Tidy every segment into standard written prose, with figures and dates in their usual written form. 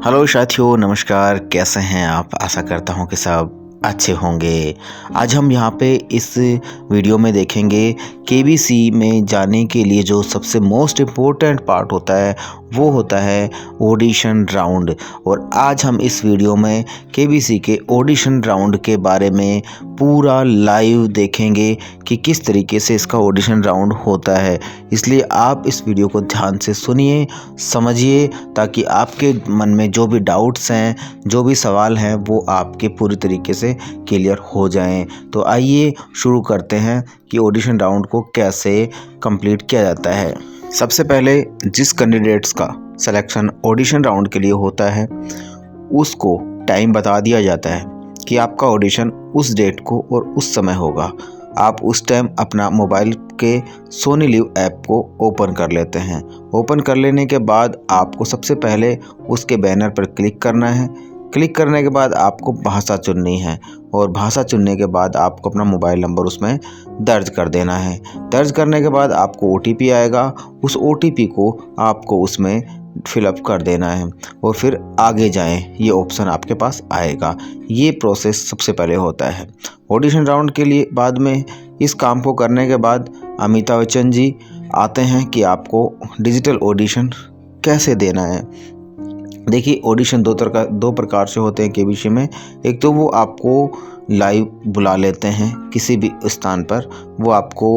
Hello साथियों, नमस्कार। कैसे हैं आप? आशा करता हूं कि सब अच्छे होंगे। आज हम यहाँ पे इस वीडियो में देखेंगे केबीसी में जाने के लिए जो सबसे मोस्ट इम्पोर्टेंट पार्ट होता है वो होता है ऑडिशन राउंड। और आज हम इस वीडियो में केबीसी के ऑडिशन राउंड के बारे में पूरा लाइव देखेंगे कि किस तरीके से इसका ऑडिशन राउंड होता है। इसलिए आप इस वीडियो को ध्यान से सुनिए, समझिए, ताकि आपके मन में जो भी डाउट्स हैं, जो भी सवाल हैं, वो आपके पूरी तरीके से क्लियर हो जाएं। तो आइए शुरू करते हैं कि ऑडिशन राउंड को कैसे कंप्लीट किया जाता है। सबसे पहले जिस कैंडिडेट्स का सिलेक्शन ऑडिशन राउंड के लिए होता है उसको टाइम बता दिया जाता है कि आपका ऑडिशन उस डेट को और उस समय होगा। आप उस टाइम अपना मोबाइल के सोनी लिव ऐप को ओपन कर लेते हैं। ओपन कर लेने के बाद आपको सबसे पहले उसके बैनर पर क्लिक करना है। क्लिक करने के बाद आपको भाषा चुननी है और भाषा चुनने के बाद आपको अपना मोबाइल नंबर उसमें दर्ज कर देना है। दर्ज करने के बाद आपको OTP आएगा। उस OTP को आपको उसमें फिलअप कर देना है और फिर आगे जाएं, ये ऑप्शन आपके पास आएगा। ये प्रोसेस सबसे पहले होता है ऑडिशन राउंड के लिए। बाद में इस काम को करने के बाद अमिताभ बच्चन जी आते हैं कि आपको डिजिटल ऑडिशन कैसे देना है। देखिए, ऑडिशन दो प्रकार से होते हैं केबीसी में। एक तो वो आपको लाइव बुला लेते हैं किसी भी स्थान पर, वो आपको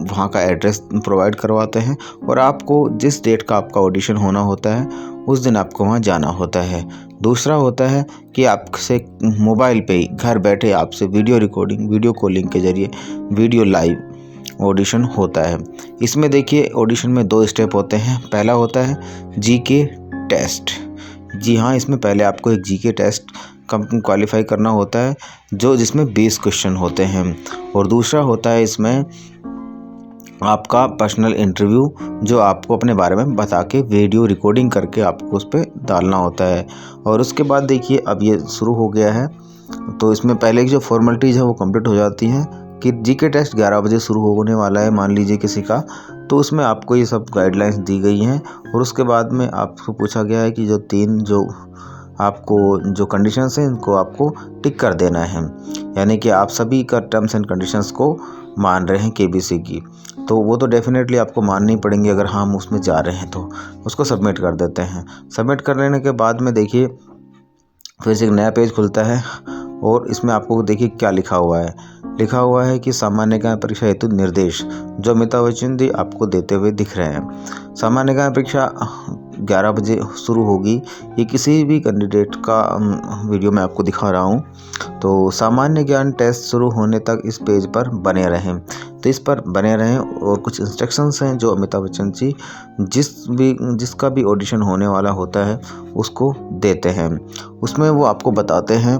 वहाँ का एड्रेस प्रोवाइड करवाते हैं और आपको जिस डेट का आपका ऑडिशन होना होता है उस दिन आपको वहाँ जाना होता है। दूसरा होता है कि आपसे मोबाइल पे ही घर बैठे आपसे वीडियो रिकॉर्डिंग, वीडियो कॉलिंग के जरिए वीडियो लाइव ऑडिशन होता है। इसमें देखिए, ऑडिशन में 2 स्टेप होते हैं। पहला होता है जीके टेस्ट। जी हाँ, इसमें पहले आपको एक जीके टेस्ट क्वालिफाई करना होता है जिसमें 20 क्वेश्चन होते हैं। और दूसरा होता है इसमें आपका पर्सनल इंटरव्यू, जो आपको अपने बारे में बता के वीडियो रिकॉर्डिंग करके आपको उस पर डालना होता है। और उसके बाद देखिए, अब ये शुरू हो गया है तो इसमें पहले की जो फॉर्मेलिटीज़ है वो कंप्लीट हो जाती हैं कि जीके टेस्ट 11 बजे शुरू होने वाला है मान लीजिए किसी का, तो उसमें आपको ये सब गाइडलाइंस दी गई हैं। और उसके बाद में आपको पूछा गया है कि जो आपको कंडीशंस हैं इनको आपको टिक कर देना है, यानी कि आप सभी का टर्म्स एंड कंडीशंस को मान रहे हैं केबीसी की। तो वो तो डेफिनेटली आपको माननी पड़ेंगी। अगर हम उसमें जा रहे हैं तो उसको सबमिट कर देते हैं। सबमिट कर लेने के बाद में देखिए फिर से एक नया पेज खुलता है और इसमें आपको देखिए क्या लिखा हुआ है। लिखा हुआ है कि सामान्य ज्ञान परीक्षा हेतु निर्देश, जो अमिताभ बच्चन जी आपको देते हुए दिख रहे हैं। सामान्य ज्ञान परीक्षा 11 बजे शुरू होगी। ये किसी भी कैंडिडेट का वीडियो मैं आपको दिखा रहा हूँ। तो सामान्य ज्ञान टेस्ट शुरू होने तक इस पेज पर बने रहें। तो इस पर बने रहें और कुछ इंस्ट्रक्शंस हैं जो अमिताभ बच्चन जी जिसका भी ऑडिशन होने वाला होता है उसको देते हैं। उसमें वो आपको बताते हैं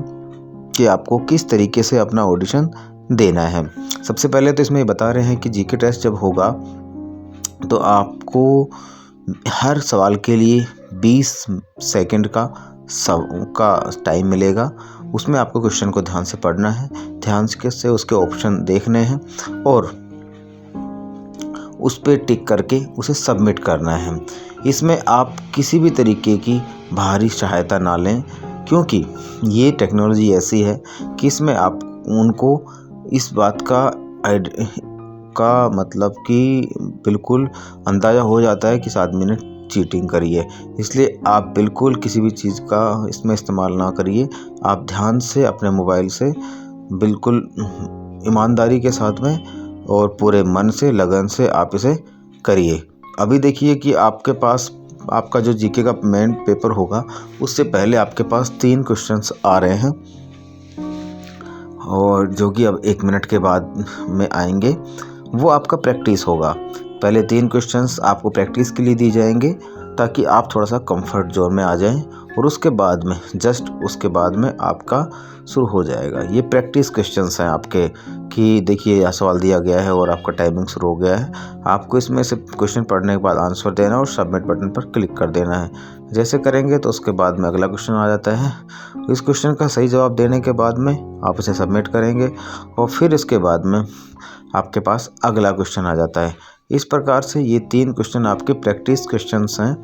कि आपको किस तरीके से अपना ऑडिशन देना है। सबसे पहले तो इसमें बता रहे हैं कि जीके टेस्ट जब होगा तो आपको हर सवाल के लिए 20 सेकंड का टाइम मिलेगा। उसमें आपको क्वेश्चन को ध्यान से पढ़ना है, ध्यान से उसके ऑप्शन देखने हैं और उस पर टिक करके उसे सबमिट करना है। इसमें आप किसी भी तरीके की बाहरी सहायता ना लें, क्योंकि ये टेक्नोलॉजी ऐसी है कि इसमें आप उनको इस बात का मतलब कि बिल्कुल अंदाज़ा हो जाता है कि इस आदमी ने चीटिंग करी है। इसलिए आप बिल्कुल किसी भी चीज़ का इसमें इस्तेमाल ना करिए। आप ध्यान से अपने मोबाइल से बिल्कुल ईमानदारी के साथ में और पूरे मन से, लगन से आप इसे करिए। अभी देखिए कि आपके पास आपका जो जीके का मेन पेपर होगा उससे पहले आपके पास 3 क्वेश्चंस आ रहे हैं और जो कि अब 1 मिनट के बाद में आएंगे। वो आपका प्रैक्टिस होगा। पहले 3 क्वेश्चंस आपको प्रैक्टिस के लिए दी जाएंगे ताकि आप थोड़ा सा कंफर्ट जोन में आ जाएं और उसके बाद में उसके बाद में आपका शुरू हो जाएगा। ये प्रैक्टिस क्वेश्चंस हैं आपके कि देखिए यह सवाल दिया गया है और आपका टाइमिंग शुरू हो गया है। आपको इसमें से क्वेश्चन पढ़ने के बाद आंसर देना और सबमिट बटन पर क्लिक कर देना है। जैसे करेंगे तो उसके बाद में अगला क्वेश्चन आ जाता है। इस क्वेश्चन का सही जवाब देने के बाद में आप इसे सबमिट करेंगे और फिर इसके बाद में आपके पास अगला क्वेश्चन आ जाता है। इस प्रकार से ये 3 क्वेश्चन आपके प्रैक्टिस क्वेश्चंस हैं।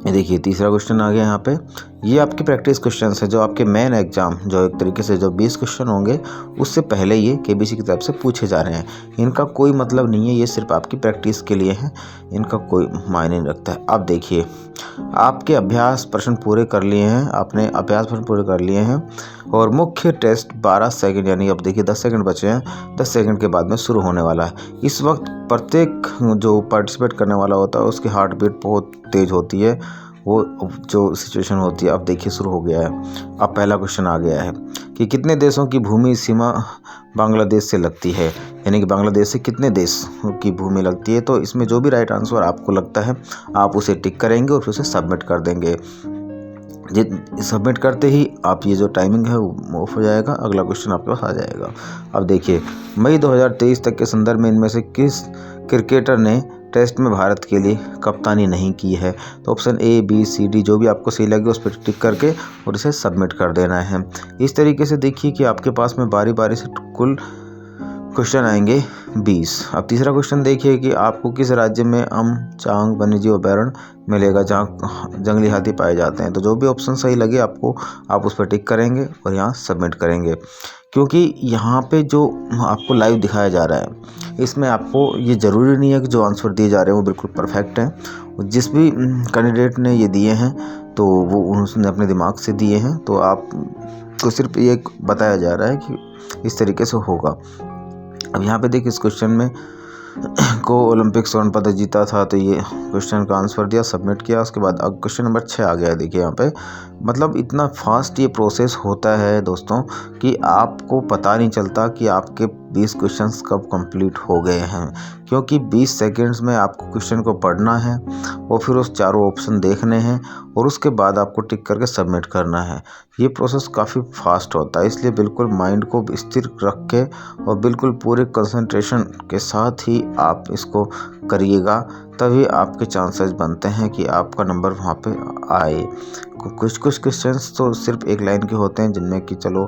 ये देखिए तीसरा क्वेश्चन आ गया यहाँ पे। ये आपके प्रैक्टिस क्वेश्चन है जो आपके मेन एग्जाम जो एक तरीके से जो 20 क्वेश्चन होंगे उससे पहले ये केबीसी की तरफ से पूछे जा रहे हैं। इनका कोई मतलब नहीं है, ये सिर्फ आपकी प्रैक्टिस के लिए है, इनका कोई मायने नहीं रखता है। अब देखिए आपके अभ्यास प्रश्न पूरे कर लिए हैं, आपने अभ्यास प्रश्न पूरे कर लिए हैं और मुख्य टेस्ट 12 सेकंड यानी अब देखिए 10 सेकंड बचे हैं, 10 सेकंड के बाद में शुरू होने वाला है। इस वक्त प्रत्येक जो पार्टिसिपेट करने वाला होता है उसकी हार्ट बीट बहुत तेज़ होती है, वो जो सिचुएशन होती है। अब देखिए शुरू हो गया है। अब पहला क्वेश्चन आ गया है कि कितने देशों की भूमि सीमा बांग्लादेश से लगती है, यानी कि बांग्लादेश से कितने देश की भूमि लगती है। तो इसमें जो भी राइट आंसर आपको लगता है आप उसे टिक करेंगे और फिर उसे सबमिट कर देंगे। सबमिट करते ही आप ये जो टाइमिंग है वो ऑफ हो जाएगा, अगला क्वेश्चन आपके पास आ जाएगा। अब देखिए मई 2023 तक के संदर्भ में इनमें से किस क्रिकेटर ने टेस्ट में भारत के लिए कप्तानी नहीं की है। तो option A B C D जो भी आपको सही लगे उस पर टिक करके और इसे सबमिट कर देना है। इस तरीके से देखिए कि आपके पास में बारी बारी से कुल क्वेश्चन आएंगे 20। अब तीसरा क्वेश्चन देखिए कि आपको किस राज्य में चांग वन्यजीव अभयारण्य मिलेगा जहाँ जंगली हाथी पाए जाते हैं। तो जो भी ऑप्शन सही लगे आपको आप उस पर टिक करेंगे और यहाँ सबमिट करेंगे। क्योंकि यहाँ पे जो आपको लाइव दिखाया जा रहा है इसमें आपको ये ज़रूरी नहीं है कि जो आंसर दिए जा रहे हैं वो बिल्कुल परफेक्ट हैं। जिस भी कैंडिडेट ने ये दिए हैं तो वो उसने अपने दिमाग से दिए हैं, तो आपको सिर्फ ये बताया जा रहा है कि इस तरीके से होगा। अब यहाँ पे देखिए इस क्वेश्चन में को ओलंपिक स्वर्ण पदक जीता था, तो ये क्वेश्चन का आंसर दिया, सबमिट किया। उसके बाद अब क्वेश्चन नंबर 6 आ गया है। देखिए यहाँ पे मतलब इतना फास्ट ये प्रोसेस होता है दोस्तों कि आपको पता नहीं चलता कि आपके 20 क्वेश्चंस कब कंप्लीट हो गए हैं, क्योंकि 20 सेकंड्स में आपको क्वेश्चन को पढ़ना है और फिर उस चारों ऑप्शन देखने हैं और उसके बाद आपको टिक करके सबमिट करना है। ये प्रोसेस काफ़ी फास्ट होता है, इसलिए बिल्कुल माइंड को स्थिर रख के और बिल्कुल पूरे कंसंट्रेशन के साथ ही आप इसको करिएगा, तभी आपके चांसेस बनते हैं कि आपका नंबर वहाँ पे आए। कुछ क्वेश्चंस तो सिर्फ एक लाइन के होते हैं जिनमें कि चलो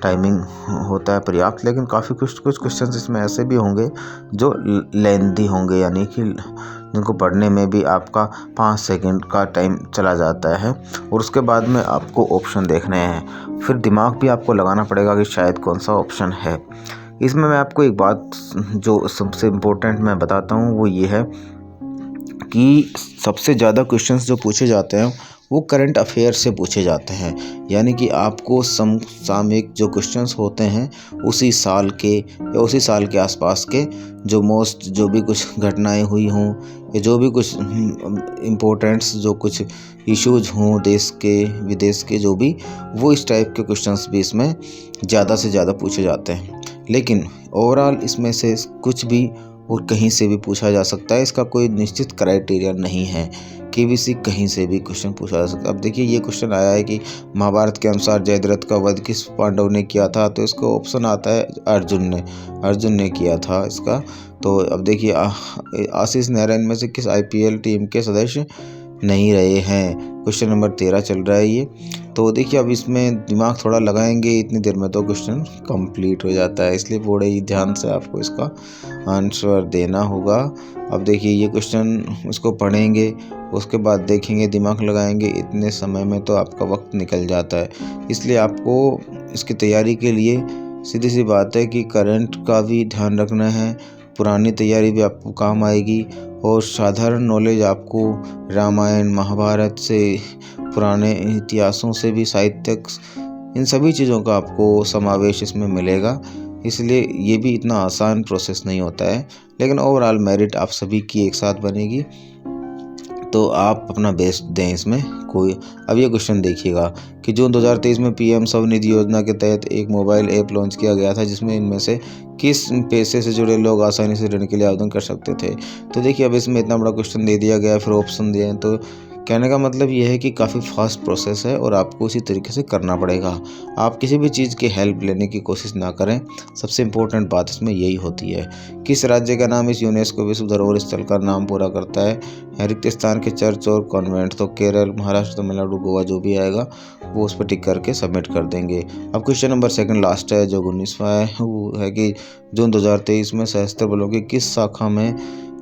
टाइमिंग होता है पर्याप्त, लेकिन काफ़ी कुछ क्वेश्चंस इसमें ऐसे भी होंगे जो लेंथी होंगे, यानी कि जिनको पढ़ने में भी आपका 5 सेकंड का टाइम चला जाता है और उसके बाद में आपको ऑप्शन देखने हैं, फिर दिमाग भी आपको लगाना पड़ेगा कि शायद कौन सा ऑप्शन है। इसमें मैं आपको एक बात जो सबसे इम्पोर्टेंट मैं बताता हूँ वो ये है कि सबसे ज़्यादा क्वेश्चंस जो पूछे जाते हैं वो करंट अफेयर से पूछे जाते हैं, यानी कि आपको समसामयिक जो क्वेश्चंस होते हैं उसी साल के या उसी साल के आसपास के जो भी कुछ घटनाएं हुई हों या जो भी कुछ इम्पोर्टेंट्स जो कुछ इश्यूज हों देश के विदेश के जो भी, वो इस टाइप के क्वेश्चंस भी इसमें ज़्यादा से ज़्यादा पूछे जाते हैं। लेकिन ओवरऑल इसमें से कुछ भी और कहीं से भी पूछा जा सकता है, इसका कोई निश्चित क्राइटेरिया नहीं है। केबीसी कहीं से भी क्वेश्चन पूछा जा सकता है। अब देखिए ये क्वेश्चन आया है कि महाभारत के अनुसार जयद्रथ का वध किस पांडव ने किया था, तो इसका ऑप्शन आता है अर्जुन ने किया था इसका। तो अब देखिए आशीष नेहरा इनमें से किस आईपीएल टीम के सदस्य नहीं रहे हैं। क्वेश्चन नंबर 13 चल रहा है ये। तो देखिए अब इसमें दिमाग थोड़ा लगाएंगे इतनी देर में तो क्वेश्चन कंप्लीट हो जाता है, इसलिए बड़े ही ध्यान से आपको इसका आंसर देना होगा। अब देखिए ये क्वेश्चन इसको पढ़ेंगे उसके बाद देखेंगे, दिमाग लगाएंगे, इतने समय में तो आपका वक्त निकल जाता है। इसलिए आपको इसकी तैयारी के लिए सीधी सी बात है कि करंट का भी ध्यान रखना है, पुरानी तैयारी भी आपको काम आएगी और साधारण नॉलेज आपको रामायण महाभारत से, पुराने इतिहासों से भी, साहित्यक, इन सभी चीज़ों का आपको समावेश इसमें मिलेगा। इसलिए ये भी इतना आसान प्रोसेस नहीं होता है, लेकिन ओवरऑल मेरिट आप सभी की एक साथ बनेगी, तो आप अपना बेस्ट दें इसमें कोई। अब ये क्वेश्चन देखिएगा कि जून 2023 में पीएम स्वनिधि योजना के तहत एक मोबाइल ऐप लॉन्च किया गया था जिसमें इनमें से किस पैसे से जुड़े लोग आसानी से ऋण के लिए आवेदन कर सकते थे। तो देखिए अब इसमें इतना बड़ा क्वेश्चन दे दिया गया है, फिर ऑप्शन दिए हैं, तो कहने का मतलब ये है कि काफ़ी फास्ट प्रोसेस है और आपको उसी तरीके से करना पड़ेगा। आप किसी भी चीज़ की हेल्प लेने की कोशिश ना करें, सबसे इम्पोर्टेंट बात इसमें यही होती है। किस राज्य का नाम इस यूनेस्को विश्व धरोहर स्थल का नाम पूरा करता है। रिक्त स्थान के चर्च और कॉन्वेंट, तो केरल, महाराष्ट्र, तमिलनाडु, गोवा जो भी आएगा वो उस पर टिक करके सबमिट कर देंगे। अब क्वेश्चन नंबर 2 लास्ट है जो 19वां है, वो है कि जून 2023 में सशस्त्र बलों की किस शाखा में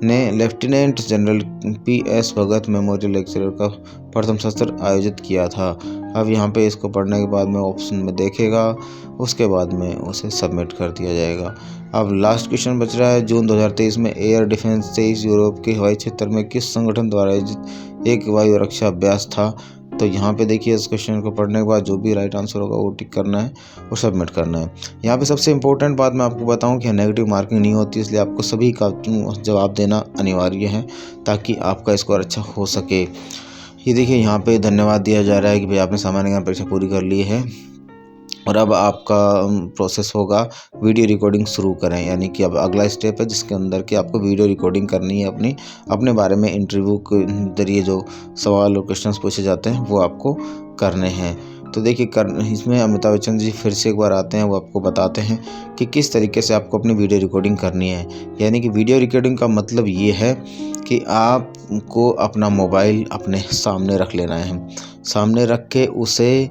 ने लेफ्टिनेंट जनरल PS भगत मेमोरियल लेक्चर का प्रथम सत्र आयोजित किया था। अब यहाँ पे इसको पढ़ने के बाद में ऑप्शन में देखेगा, उसके बाद में उसे सबमिट कर दिया जाएगा। अब लास्ट क्वेश्चन बच रहा है, जून 2023 में एयर डिफेंस 23 यूरोप के हवाई क्षेत्र में किस संगठन द्वारा आयोजित एक वायु रक्षा अभ्यास था। तो यहाँ पे देखिए इस क्वेश्चन को पढ़ने के बाद जो भी राइट आंसर होगा वो टिक करना है और सबमिट करना है। यहाँ पे सबसे इंपॉर्टेंट बात मैं आपको बताऊँ कि नेगेटिव मार्किंग नहीं होती, इसलिए आपको सभी का जवाब देना अनिवार्य है ताकि आपका स्कोर अच्छा हो सके। ये देखिए यहाँ पे धन्यवाद दिया जा रहा है कि भाई आपने सामान्य ज्ञान परीक्षा पूरी कर ली है और अब आपका प्रोसेस होगा वीडियो रिकॉर्डिंग शुरू करें, यानी कि अब अगला स्टेप है जिसके अंदर कि आपको वीडियो रिकॉर्डिंग करनी है अपने बारे में। इंटरव्यू के जरिए जो सवाल और क्वेश्चंस पूछे जाते हैं वो आपको करने हैं। तो देखिए इसमें अमिताभ बच्चन जी फिर से एक बार आते हैं, वो आपको बताते हैं कि किस तरीके से आपको अपनी वीडियो रिकॉर्डिंग करनी है। यानी कि वीडियो रिकॉर्डिंग का मतलब ये है कि आपको अपना मोबाइल अपने सामने रख लेना है, सामने रख के उसे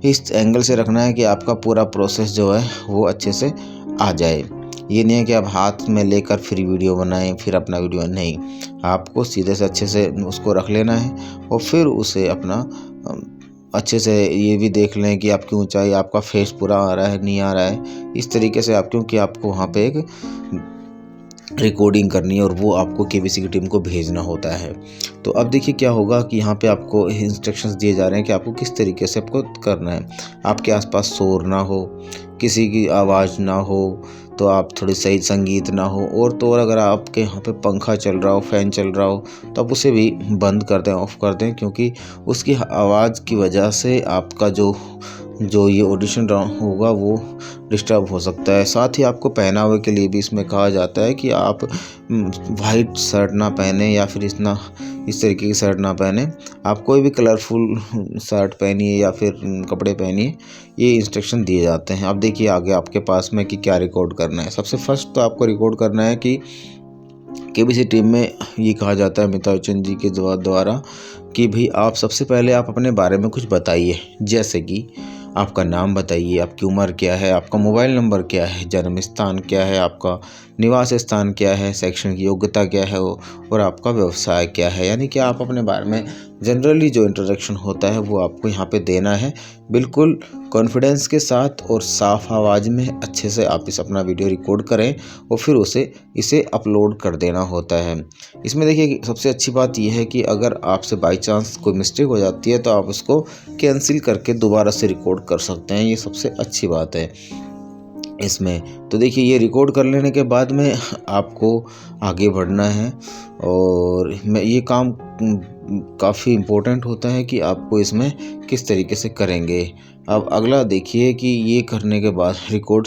इस एंगल से रखना है कि आपका पूरा प्रोसेस जो है वो अच्छे से आ जाए। ये नहीं है कि आप हाथ में लेकर फिर वीडियो बनाएं फिर अपना वीडियो, नहीं, आपको सीधे से अच्छे से उसको रख लेना है और फिर उसे अपना अच्छे से ये भी देख लें कि आपकी ऊंचाई, आपका फेस पूरा आ रहा है नहीं आ रहा है, इस तरीके से आप, क्योंकि आपको वहाँ पे एक रिकॉर्डिंग करनी है और वो आपको KBC की टीम को भेजना होता है। तो अब देखिए क्या होगा कि यहाँ पे आपको इंस्ट्रक्शंस दिए जा रहे हैं कि आपको किस तरीके से आपको करना है। आपके आसपास शोर ना हो, किसी की आवाज़ ना हो, तो आप थोड़ी सही संगीत ना हो, और तो और अगर आपके यहाँ पे पंखा चल रहा हो, फैन चल रहा हो, तो आप उसे भी बंद कर दें, ऑफ कर दें, क्योंकि उसकी आवाज़ की वजह से आपका जो ये ऑडिशन होगा वो डिस्टर्ब हो सकता है। साथ ही आपको पहनावे के लिए भी इसमें कहा जाता है कि आप वाइट शर्ट ना पहने या फिर इस तरीके की शर्ट ना पहने, आप कोई भी कलरफुल शर्ट पहनिए या फिर कपड़े पहनिए, ये इंस्ट्रक्शन दिए जाते हैं। अब देखिए आगे आपके पास में कि क्या रिकॉर्ड करना है। सबसे फर्स्ट तो आपको रिकॉर्ड करना है कि KBC टीम में ये कहा जाता है अमिताभ बच्चन जी के द्वारा कि भाई आप सबसे पहले आप अपने बारे में कुछ बताइए, जैसे कि आपका नाम बताइए, आपकी उम्र क्या है, आपका मोबाइल नंबर क्या है, जन्म स्थान क्या है, आपका निवास स्थान क्या है, शैक्षणिक योग्यता क्या है और आपका व्यवसाय क्या है। यानी कि आप अपने बारे में जनरली जो इंट्रोडक्शन होता है वो आपको यहाँ पे देना है, बिल्कुल कॉन्फिडेंस के साथ और साफ आवाज़ में अच्छे से आप अपना वीडियो रिकॉर्ड करें और फिर इसे अपलोड कर देना होता है। इसमें देखिए सबसे अच्छी बात यह है कि अगर आपसे बाई चांस कोई मिस्टेक हो जाती है तो आप उसको कैंसिल करके दोबारा से रिकॉर्ड कर सकते हैं, ये सबसे अच्छी बात है इसमें। तो देखिए ये रिकॉर्ड कर लेने के बाद में आपको आगे बढ़ना है और ये काम काफ़ी इम्पोर्टेंट होता है कि आपको इसमें किस तरीके से करेंगे। अब अगला देखिए कि ये करने के बाद रिकॉर्ड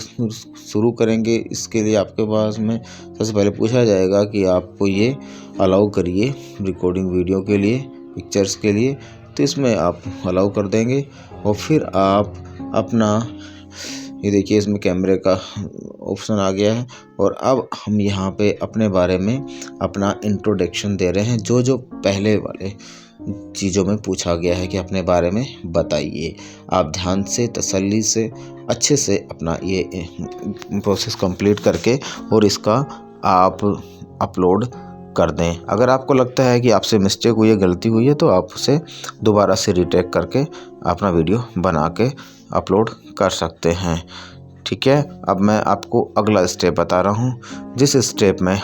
शुरू करेंगे, इसके लिए आपके पास में सबसे पहले पूछा जाएगा कि आपको ये अलाउ करिए रिकॉर्डिंग वीडियो के लिए, पिक्चर्स के लिए, तो इसमें आप अलाउ कर देंगे और फिर आप अपना, ये देखिए इसमें कैमरे का ऑप्शन आ गया है और अब हम यहाँ पे अपने बारे में अपना इंट्रोडक्शन दे रहे हैं, जो पहले वाले चीज़ों में पूछा गया है कि अपने बारे में बताइए। आप ध्यान से, तसल्ली से, अच्छे से अपना ये प्रोसेस कंप्लीट करके और इसका आप अपलोड कर दें। अगर आपको लगता है कि आपसे मिस्टेक हुई है, गलती हुई है, तो आप उसे दोबारा से रीटेक करके अपना वीडियो बना के अपलोड कर सकते हैं। ठीक है, अब मैं आपको अगला स्टेप बता रहा हूँ, जिस स्टेप में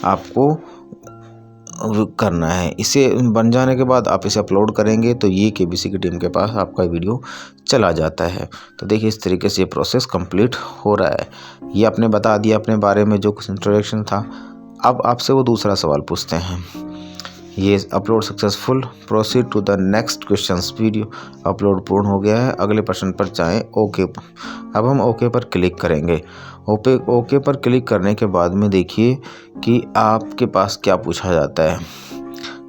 आपको करना है। इसे बन जाने के बाद आप इसे अपलोड करेंगे तो ये KBC की टीम के पास आपका वीडियो चला जाता है। तो देखिए इस तरीके से ये प्रोसेस कंप्लीट हो रहा है। ये आपने बता दिया अपने बारे में जो कुछ इंट्रोडक्शन था। अब आपसे वो दूसरा सवाल पूछते हैं, ये upload successful, proceed to the next questions. Video upload पूर्ण हो गया है, अगले प्रश्न पर जाएं, ओके। अब हम ओके पर क्लिक करेंगे। ओके पर क्लिक करने के बाद में देखिए कि आपके पास क्या पूछा जाता है।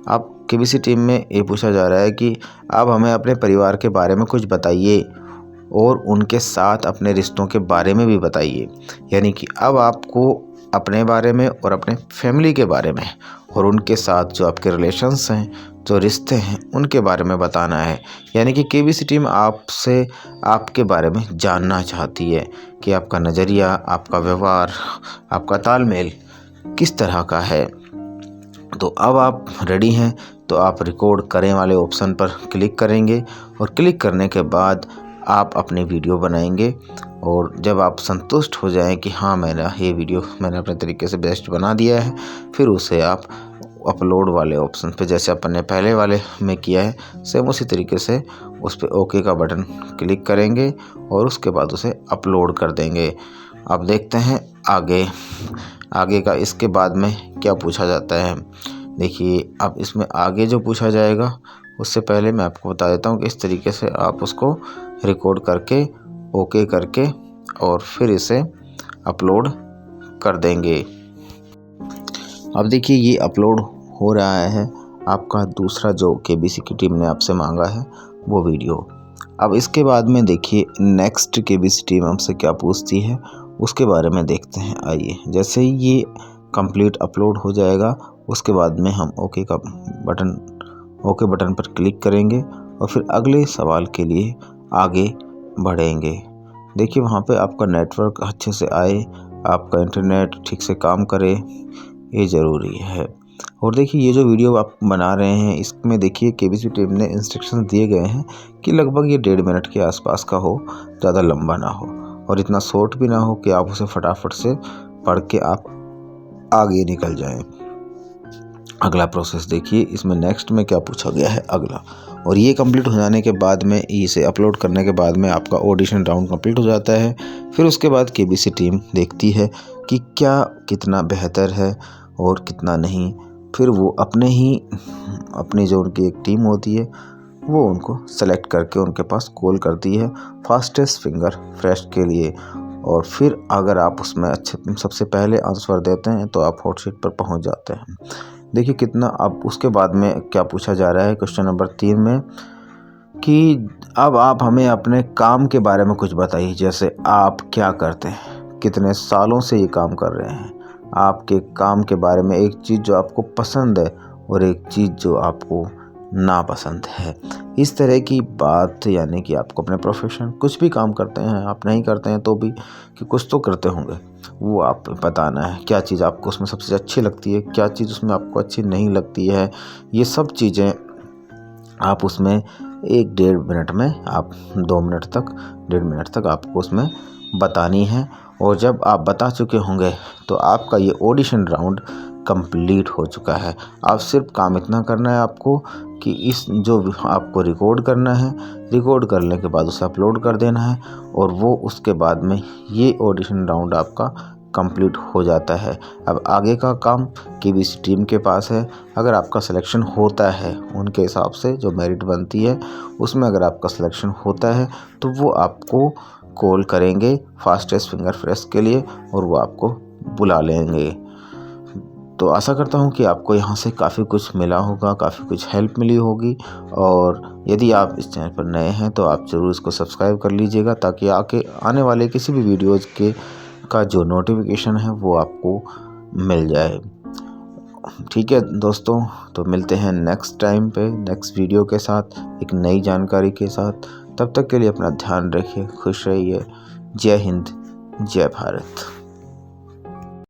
अब KBC टीम में ये पूछा जा रहा है कि अब हमें अपने परिवार के बारे में कुछ बताइए और उनके साथ अपने रिश्तों के बारे में भी बताइए। यानी कि अब आपको अपने बारे में और अपने फैमिली के बारे में और उनके साथ जो आपके रिलेशंस हैं, जो रिश्ते हैं, उनके बारे में बताना है। यानी कि KBC टीम आपसे आपके बारे में जानना चाहती है कि आपका नज़रिया, आपका व्यवहार, आपका तालमेल किस तरह का है। तो अब आप रेडी हैं तो आप रिकॉर्ड करें वाले ऑप्शन पर क्लिक करेंगे और क्लिक करने के बाद आप अपनी वीडियो बनाएंगे। और जब आप संतुष्ट हो जाएं कि हाँ मेरा ये वीडियो मैंने अपने तरीके से बेस्ट बना दिया है, फिर उसे आप अपलोड वाले ऑप्शन पे, जैसे अपन ने पहले वाले में किया है सेम उसी तरीके से उस पर ओके का बटन क्लिक करेंगे और उसके बाद उसे अपलोड कर देंगे। अब देखते हैं आगे का इसके बाद में क्या पूछा जाता है। देखिए अब इसमें आगे जो पूछा जाएगा उससे पहले मैं आपको बता देता हूँ कि इस तरीके से आप उसको रिकॉर्ड करके ओके करके और फिर इसे अपलोड कर देंगे। अब देखिए ये अपलोड हो रहा है आपका दूसरा जो केबीसी की टीम ने आपसे मांगा है वो वीडियो। अब इसके बाद में देखिए नेक्स्ट केबीसी टीम हमसे क्या पूछती है उसके बारे में देखते हैं। आइए, जैसे ही ये कंप्लीट अपलोड हो जाएगा उसके बाद में हम ओके बटन पर क्लिक करेंगे और फिर अगले सवाल के लिए आगे बढ़ेंगे। देखिए वहाँ पे आपका नेटवर्क अच्छे से आए, आपका इंटरनेट ठीक से काम करे, ये ज़रूरी है। और देखिए ये जो वीडियो आप बना रहे हैं इसमें देखिए केबीसी टीम ने इंस्ट्रक्शन दिए गए हैं कि लगभग ये 1.5 मिनट के आसपास का हो, ज़्यादा लंबा ना हो और इतना शॉर्ट भी ना हो कि आप उसे फटाफट से पढ़ के आप आगे निकल जाएं। अगला प्रोसेस देखिए, इसमें नेक्स्ट में क्या पूछा गया है अगला। और ये कंप्लीट हो जाने के बाद में, इसे अपलोड करने के बाद में आपका ऑडिशन राउंड कंप्लीट हो जाता है। फिर उसके बाद केबीसी टीम देखती है कि क्या कितना बेहतर है और कितना नहीं। फिर वो अपनी जो उनकी एक टीम होती है वो उनको सेलेक्ट करके उनके पास कॉल करती है फास्टेस्ट फिंगर फ्रेश के लिए। और फिर अगर आप उसमें अच्छे सबसे पहले आंसर देते हैं तो आप हॉट सीट पर पहुंच जाते हैं। देखिए कितना। अब उसके बाद में क्या पूछा जा रहा है क्वेश्चन नंबर 3 में कि अब आप हमें अपने काम के बारे में कुछ बताइए। जैसे आप क्या करते हैं, कितने सालों से ये काम कर रहे हैं, आपके काम के बारे में एक चीज़ जो आपको पसंद है और एक चीज़ जो आपको नापसंद है, इस तरह की बात। यानी कि आपको अपने प्रोफेशन कुछ भी काम करते हैं, आप नहीं करते हैं तो भी कि कुछ तो करते होंगे, वो आप बताना है। क्या चीज़ आपको उसमें सबसे अच्छी लगती है, क्या चीज़ उसमें आपको अच्छी नहीं लगती है, ये सब चीज़ें आप उसमें 1-1.5 मिनट में, आप 2 मिनट तक, 1.5 मिनट तक आपको उसमें बतानी है। और जब आप बता चुके होंगे तो आपका ये ऑडिशन राउंड कंप्लीट हो चुका है। अब सिर्फ काम इतना करना है आपको कि इस जो आपको रिकॉर्ड करना है, रिकॉर्ड करने के बाद उसे अपलोड कर देना है और वो उसके बाद में ये ऑडिशन राउंड आपका कंप्लीट हो जाता है। अब आगे का काम केबीसी टीम के पास है। अगर आपका सिलेक्शन होता है, उनके हिसाब से जो मेरिट बनती है उसमें अगर आपका सिलेक्शन होता है तो वो आपको कॉल करेंगे फास्टेस्ट फिंगर फ्रेश के लिए और वो आपको बुला लेंगे। तो आशा करता हूँ कि आपको यहाँ से काफ़ी कुछ मिला होगा, काफ़ी कुछ हेल्प मिली होगी। और यदि आप इस चैनल पर नए हैं तो आप ज़रूर इसको सब्सक्राइब कर लीजिएगा ताकि आने वाले किसी भी वीडियोज़ का जो नोटिफिकेशन है वो आपको मिल जाए। ठीक है दोस्तों, तो मिलते हैं नेक्स्ट टाइम पे नेक्स्ट वीडियो के साथ, एक नई जानकारी के साथ। तब तक के लिए अपना ध्यान रखिए, खुश रहिए। जय हिंद, जय भारत।